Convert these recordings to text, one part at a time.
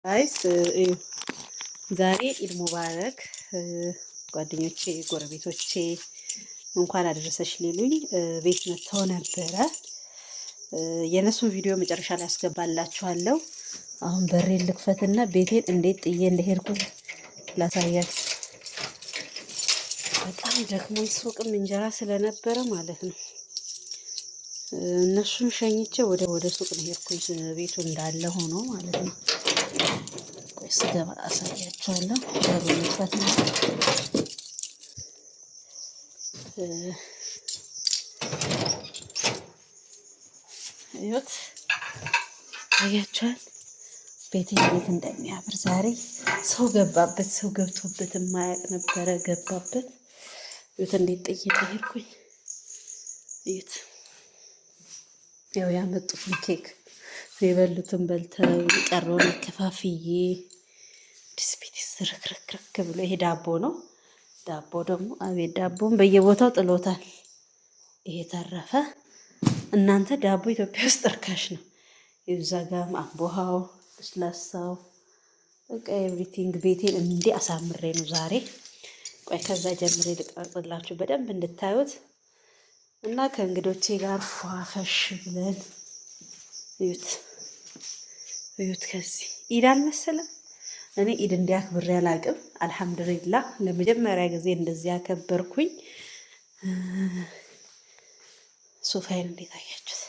አይስ ዛሬ ኢድ ሙባረክ ጓደኞቼ ጎረቤቶቼ እንኳን አደረሰሽ ሊሉኝ ቤት መጥተው ነበረ። የነሱን ቪዲዮ መጨረሻ ላይ አስገባላችኋለሁ። አሁን በሬን ልክፈትና ቤቴን እንዴት ጥዬ እንደሄድኩኝ ላሳያችሁ። በጣም ደክሞኝ ሱቅም እንጀራ ስለነበረ ማለት ነው እነሱን ሸኝቼ ወደ ሱቅ ነው ሄድኩኝ። ቤቱ እንዳለ ሆኖ ማለት ነው። ስገባ አሳያችኋለሁ። በሩን ልክፈት ነው። እዩት፣ አያችኋል ቤቴ እንዴት እንደሚያምር። ዛሬ ሰው ገባበት፣ ሰው ገብቶበት የማያውቅ ነበረ ገባበት። እዩት እንዴት ጥዬ ሄድኩኝ። እዩት፣ ያው ያመጡትን ኬክ የበሉትን በልተው የቀረውን ከፋፍዬ ዲስፔት ስርክርክርክ ብሎ ይሄ ዳቦ ነው። ዳቦ ደግሞ አቤት ዳቦን በየቦታው ጥሎታል። ይሄ ተረፈ። እናንተ ዳቦ ኢትዮጵያ ውስጥ እርካሽ ነው። ይብዛጋም አምቦሃው ለስላሳው በቃ ኤቭሪቲንግ ቤቴን እንዲህ አሳምሬ ነው ዛሬ። ቆይ ከዛ ጀምሬ ልቀርጽላችሁ በደንብ እንድታዩት እና ከእንግዶቼ ጋር ፏፈሽ ብለን እዩት እዩት። ከዚህ ኢድ አልመሰለም። እኔ ኢድ እንዲያክብሬ አላቅም። አልሐምዱሊላህ ለመጀመሪያ ጊዜ እንደዚህ ያከበርኩኝ። ሶፋዬን እንዴት አያችሁት?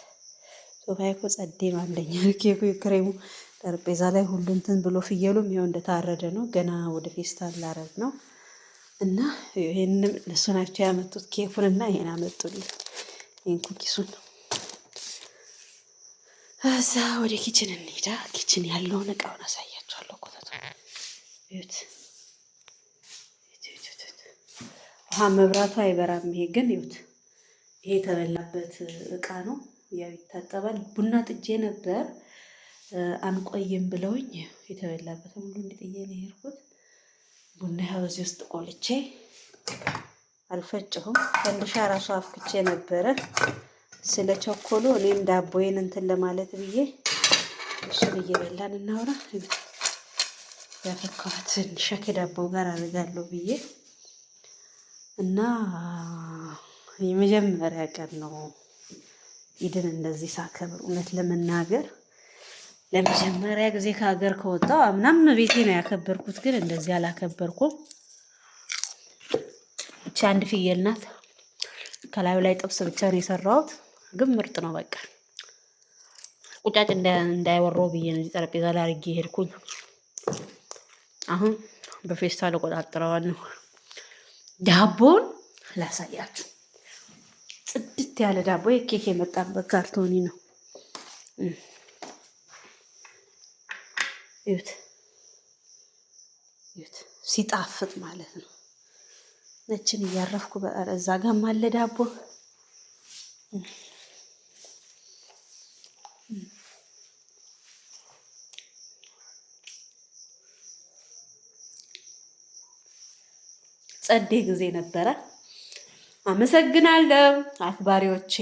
ሶፋዬ እኮ ጸዴ ነው። አንደኛ ኬኩ ክሬሙ ጠረጴዛ ላይ ሁሉ እንትን ብሎ ፍየሉም ይኸው እንደታረደ ነው። ገና ወደ ፌስታል ላረግ ነው እና ይሄንም እነሱ ናቸው ያመጡት። ኬኩን እና ይሄን አመጡልኝ። ይሄን ኩኪሱን እዛ ወደ ኪችን እንሄዳ። ኪችን ያለውን እቃውን አሳያችኋለሁ። ኮተቱ እዩት። ውሃ መብራቱ አይበራም። ይሄ ግን እዩት። ይሄ የተበላበት እቃ ነው። ያው ይታጠባል። ቡና ጥጄ ነበር አንቆይም ብለውኝ የተበላበት ሁሉ እንዲጥዬ ነው የሄድኩት። ቡና ያው እዚህ ውስጥ ቆልቼ አልፈጭሁም። ፈንድሻ ራሱ አፍክቼ ነበረ ስለ ቸኮሉ እኔም ዳቦዬን እንትን ለማለት ብዬ እሱን እየበላን እናውራ። ያፈካሁት ሸክ ዳቦ ጋር አደርጋለሁ ብዬ እና የመጀመሪያ ቀን ነው ኢድን እንደዚህ ሳከብር። እውነት ለመናገር ለመጀመሪያ ጊዜ ከሀገር ከወጣሁ አምናም ቤቴ ነው ያከበርኩት፣ ግን እንደዚህ አላከበርኩም። እቺ አንድ ፍየል ናት። ከላዩ ላይ ጥብስ ብቻ ነው የሰራሁት፣ ግን ምርጥ ነው። በቃ ቁጫጭ እንዳይወረው ብዬ ነው ጠረጴዛ ላይ አድርጌ ሄድኩኝ። አሁን በፌስታል እቆጣጥረዋለሁ። ዳቦን ላሳያችሁ። ጽድት ያለ ዳቦ የኬክ የመጣበት ካርቶኒ ነው። እዩት እዩት፣ ሲጣፍጥ ማለት ነው። ነችን እያረፍኩ እዛ ጋም አለ ዳቦ። ጸዴ ጊዜ ነበረ። አመሰግናለሁ አክባሪዎቼ።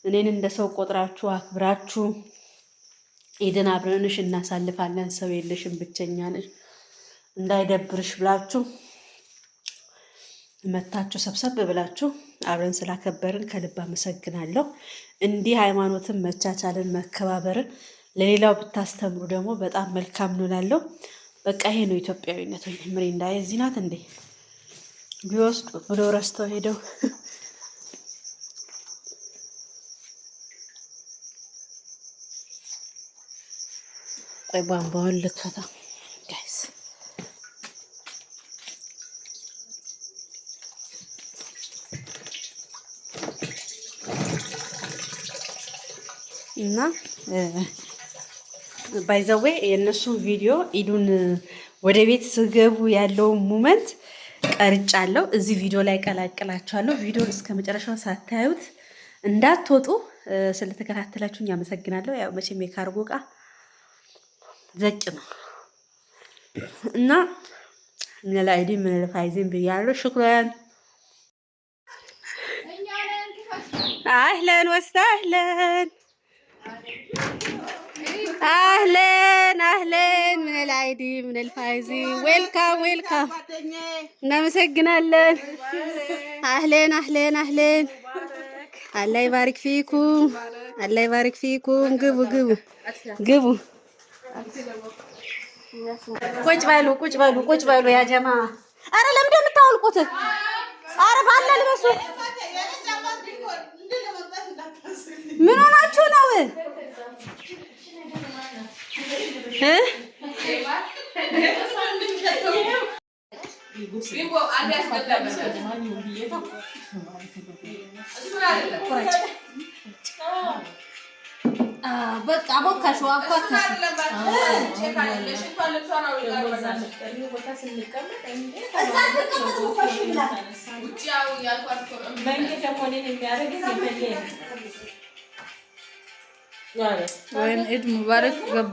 እኔን እንደ ሰው ቆጥራችሁ አክብራችሁ ኢድን አብረንሽ እናሳልፋለን፣ ሰው የለሽም ብቸኛ ነሽ እንዳይደብርሽ ብላችሁ መታችሁ ሰብሰብ ብላችሁ አብረን ስላከበርን ከልብ አመሰግናለሁ። እንዲህ ሃይማኖትን፣ መቻቻልን፣ መከባበርን ለሌላው ብታስተምሩ ደግሞ በጣም መልካም ነው እላለሁ። በቃ ይሄ ነው ኢትዮጵያዊነት። ወይ ምሪንዳ እዚህ ናት እንዴ ቢወስዱ ብሎ ረስተው ሄደው ቆይ ቧንቧውን ልክፈታ ጋይስ። እና ባይ ዘ ዌይ የእነሱ ቪዲዮ ኢዱን ወደ ቤት ስገቡ ያለውን ሙመንት ቀርጫለሁ። እዚህ ቪዲዮ ላይ ቀላቅላችኋለሁ። ቪዲዮን እስከ መጨረሻው ሳታዩት እንዳትወጡ። ስለተከታተላችሁኝ አመሰግናለሁ። ያው መቼም የካርጎ ዕቃ ዘጭ ነው እና ለላይዲ ምን ለፋይዚን ብያለሁ። ሽክራን አህለን ወሰህለን አህለን አህለን ሳይዲ ምን الفايزي ዌልካም እናመሰግናለን። አህለን አላህ ይባርክ ፊኩም ግቡ ቁጭ በሉ ያ ጀማ። አረ ለምንድን ነው የምታወልቁት? አረ ባለ ልበሱ። ምን ሆናችሁ ነው? በቃ ቦካሽው አኳካሽ ወይን ኢድ ሙባረክ ገባ